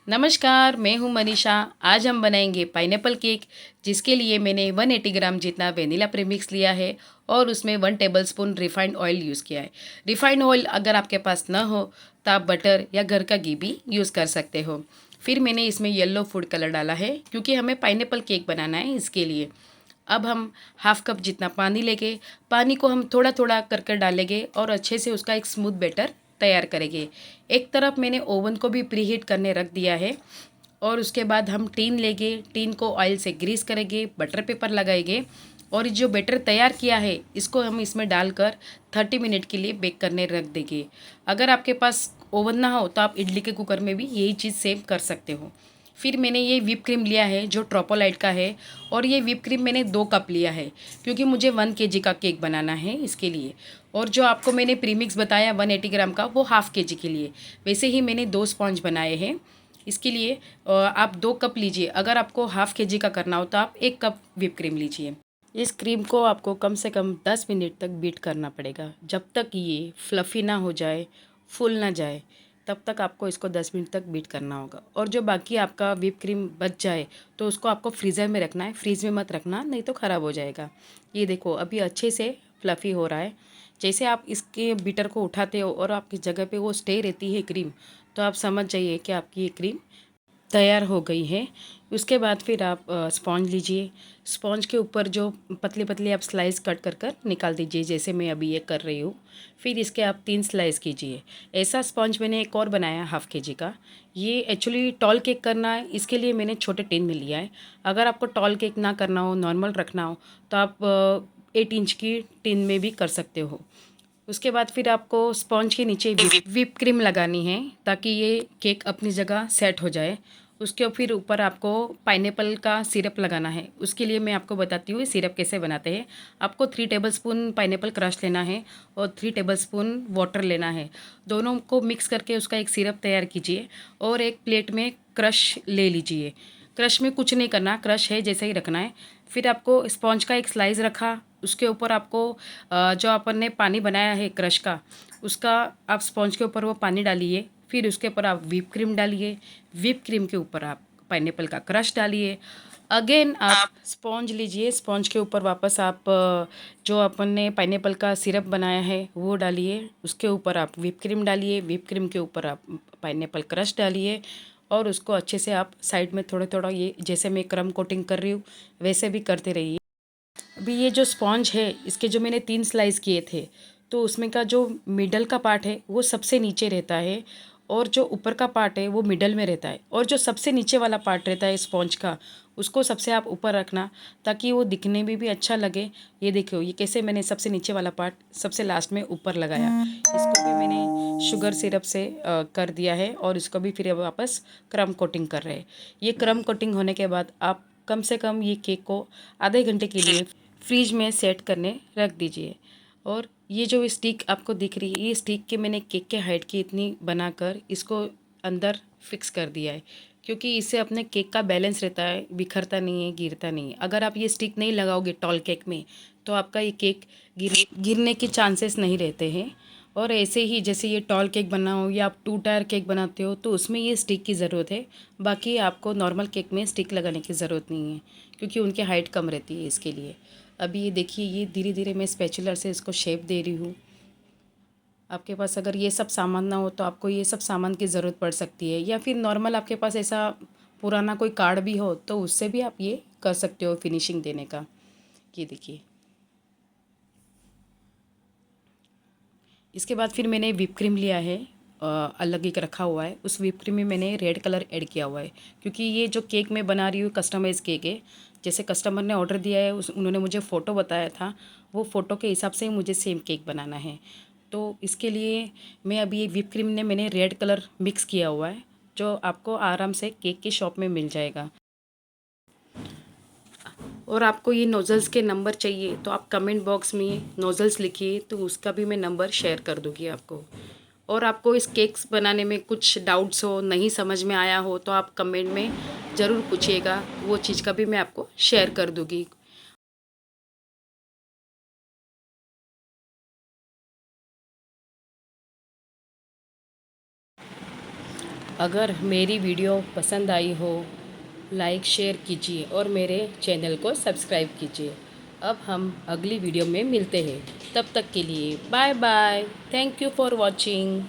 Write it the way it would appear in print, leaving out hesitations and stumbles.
नमस्कार, मैं हूँ मनीषा। आज हम बनाएंगे पाइनएप्पल केक, जिसके लिए मैंने 180 ग्राम जितना वेनिला प्रीमिक्स लिया है और उसमें 1 टेबलस्पून रिफाइंड ऑयल यूज़ किया है। रिफाइंड ऑयल अगर आपके पास न हो तो आप बटर या घर का घी भी यूज़ कर सकते हो। फिर मैंने इसमें येलो फूड कलर डाला है क्योंकि हमें पाइनएप्पल केक बनाना है, इसके लिए। अब हम हाफ कप जितना पानी लेंगे। पानी को हम थोड़ा थोड़ा कर कर डालेंगे और अच्छे से उसका एक स्मूथ बैटर तैयार करेंगे। एक तरफ मैंने ओवन को भी प्रीहीट करने रख दिया है और उसके बाद हम टीन लेंगे। टीन को ऑयल से ग्रीस करेंगे, बटर पेपर लगाएंगे और जो बैटर तैयार किया है इसको हम इसमें डालकर 30 मिनट के लिए बेक करने रख देंगे। अगर आपके पास ओवन ना हो तो आप इडली के कुकर में भी यही चीज़ सेम कर सकते हो। फिर मैंने ये व्हिप क्रीम लिया है जो ट्रोपोलाइट का है और ये व्हिप क्रीम मैंने 2 कप लिया है क्योंकि मुझे 1 केजी का केक बनाना है, इसके लिए। और जो आपको मैंने प्रीमिक्स बताया 180 ग्राम का, वो हाफ़ केजी के लिए। वैसे ही मैंने 2 स्पॉन्ज बनाए हैं। इसके लिए आप 2 कप लीजिए। अगर आपको हाफ़ केजी का करना हो तो आप 1 कप व्हिप क्रीम लीजिए। इस क्रीम को आपको कम से कम 10 मिनट तक बीट करना पड़ेगा, जब तक ये फ्लफ़ी ना हो जाए, फूल ना जाए, तब तक आपको इसको 10 मिनट तक बीट करना होगा। और जो बाकी आपका व्हिप क्रीम बच जाए तो उसको आपको फ्रीज़र में रखना है, फ्रीज़ में मत रखना, नहीं तो ख़राब हो जाएगा। ये देखो अभी अच्छे से फ्लफ़ी हो रहा है। जैसे आप इसके बीटर को उठाते हो और आपकी जगह पे वो स्टे रहती है क्रीम, तो आप समझ जाइए कि आपकी ये क्रीम तैयार हो गई है। उसके बाद फिर आप स्पॉन्ज लीजिए। स्पॉन्ज के ऊपर जो पतले पतले आप स्लाइस कट कर कर निकाल दीजिए, जैसे मैं अभी ये कर रही हूँ। फिर इसके आप 3 स्लाइस कीजिए। ऐसा स्पॉन्ज मैंने एक और बनाया हाफ़ केजी का। ये एक्चुअली टॉल केक करना है, इसके लिए मैंने छोटे टिन में लिया है। अगर आपको टॉल केक ना करना हो, नॉर्मल रखना हो, तो आप 8 इंच की टिन में भी कर सकते हो। उसके बाद फिर आपको स्पॉन्ज के नीचे व्हिप क्रीम लगानी है ताकि ये केक अपनी जगह सेट हो जाए। उसके फिर ऊपर आपको पाइनएप्पल का सिरप लगाना है। उसके लिए मैं आपको बताती हूँ सिरप कैसे बनाते हैं। आपको 3 टेबलस्पून पाइनएप्पल क्रश लेना है और 3 टेबलस्पून वाटर लेना है। दोनों को मिक्स करके उसका एक सिरप तैयार कीजिए और एक प्लेट में क्रश ले लीजिए। क्रश में कुछ नहीं करना, क्रश है जैसे ही रखना है। फिर आपको स्पॉन्ज का एक स्लाइस रखा, उसके ऊपर आपको जो अपन ने पानी बनाया है क्रश का, उसका आप स्पॉन्ज के ऊपर वो पानी डालिए। फिर उसके ऊपर आप व्हिप क्रीम डालिए। व्हिप क्रीम के ऊपर आप पाइनएप्पल का क्रश डालिए। अगेन आप स्पॉन्ज लीजिए, स्पॉन्ज के ऊपर वापस आप जो अपन ने पाइनएप्पल का सिरप बनाया है वो डालिए। उसके ऊपर आप व्हिप क्रीम डालिए। व्हिप क्रीम के ऊपर आप पाइनएप्पल क्रश डालिए और उसको अच्छे से आप साइड में थोड़ा थोड़ा, ये जैसे मैं क्रम कोटिंग कर रही हूँ वैसे भी करते रहिए। अभी ये जो स्पॉन्ज है इसके जो मैंने 3 स्लाइस किए थे, तो उसमें का जो मिडल का पार्ट है वो सबसे नीचे रहता है और जो ऊपर का पार्ट है वो मिडल में रहता है, और जो सबसे नीचे वाला पार्ट रहता है स्पॉन्ज का, उसको सबसे आप ऊपर रखना ताकि वो दिखने में भी अच्छा लगे। ये देखो ये कैसे मैंने सबसे नीचे वाला पार्ट सबसे लास्ट में ऊपर लगाया। इसको भी मैंने शुगर सिरप से कर दिया है और इसको भी फिर वापस क्रम कोटिंग कर रहे हैं। ये क्रम कोटिंग होने के बाद आप कम से कम ये केक को आधे घंटे के लिए फ्रीज में सेट करने रख दीजिए। और ये जो स्टिक आपको दिख रही है, ये स्टिक के मैंने केक के हाइट की इतनी बनाकर इसको अंदर फिक्स कर दिया है, क्योंकि इससे अपने केक का बैलेंस रहता है, बिखरता नहीं है, गिरता नहीं है। अगर आप ये स्टिक नहीं लगाओगे टॉल केक में तो आपका ये केक गिरने के चांसेस नहीं रहते हैं। और ऐसे ही जैसे ये टॉल केक बना हो या आप 2 टायर केक बनाते हो तो उसमें ये स्टिक की ज़रूरत है। बाकी आपको नॉर्मल केक में स्टिक लगाने की ज़रूरत नहीं है क्योंकि उनकी हाइट कम रहती है, इसके लिए। अभी ये देखिए ये धीरे धीरे मैं स्पैचुलर से इसको शेप दे रही हूँ। आपके पास अगर ये सब सामान ना हो तो आपको ये सब सामान की ज़रूरत पड़ सकती है, या फिर नॉर्मल आपके पास ऐसा पुराना कोई कार्ड भी हो तो उससे भी आप ये कर सकते हो फिनिशिंग देने का। ये देखिए। इसके बाद फिर मैंने व्हिप क्रीम लिया है, अलग एक रखा हुआ है। उस व्हिप क्रीम में मैंने रेड कलर ऐड किया हुआ है क्योंकि ये जो केक मैं बना रही हूँ कस्टमाइज़ केक है। जैसे कस्टमर ने ऑर्डर दिया है, उस उन्होंने मुझे फ़ोटो बताया था, वो फ़ोटो के हिसाब से ही मुझे सेम केक बनाना है। तो इसके लिए मैं अभी ये व्हिप क्रीम ने मैंने रेड कलर मिक्स किया हुआ है, जो आपको आराम से केक की शॉप में मिल जाएगा। और आपको ये नोज़ल्स के नंबर चाहिए तो आप कमेंट बॉक्स में नोज़ल्स लिखिए, तो उसका भी मैं नंबर शेयर कर दूँगी आपको। और आपको इस केक्स बनाने में कुछ डाउट्स हो, नहीं समझ में आया हो, तो आप कमेंट में ज़रूर पूछिएगा, वो चीज़ का भी मैं आपको शेयर कर दूँगी। अगर मेरी वीडियो पसंद आई हो, लाइक शेयर कीजिए और मेरे चैनल को सब्सक्राइब कीजिए। अब हम अगली वीडियो में मिलते हैं, तब तक के लिए bye bye. Thank you for watching.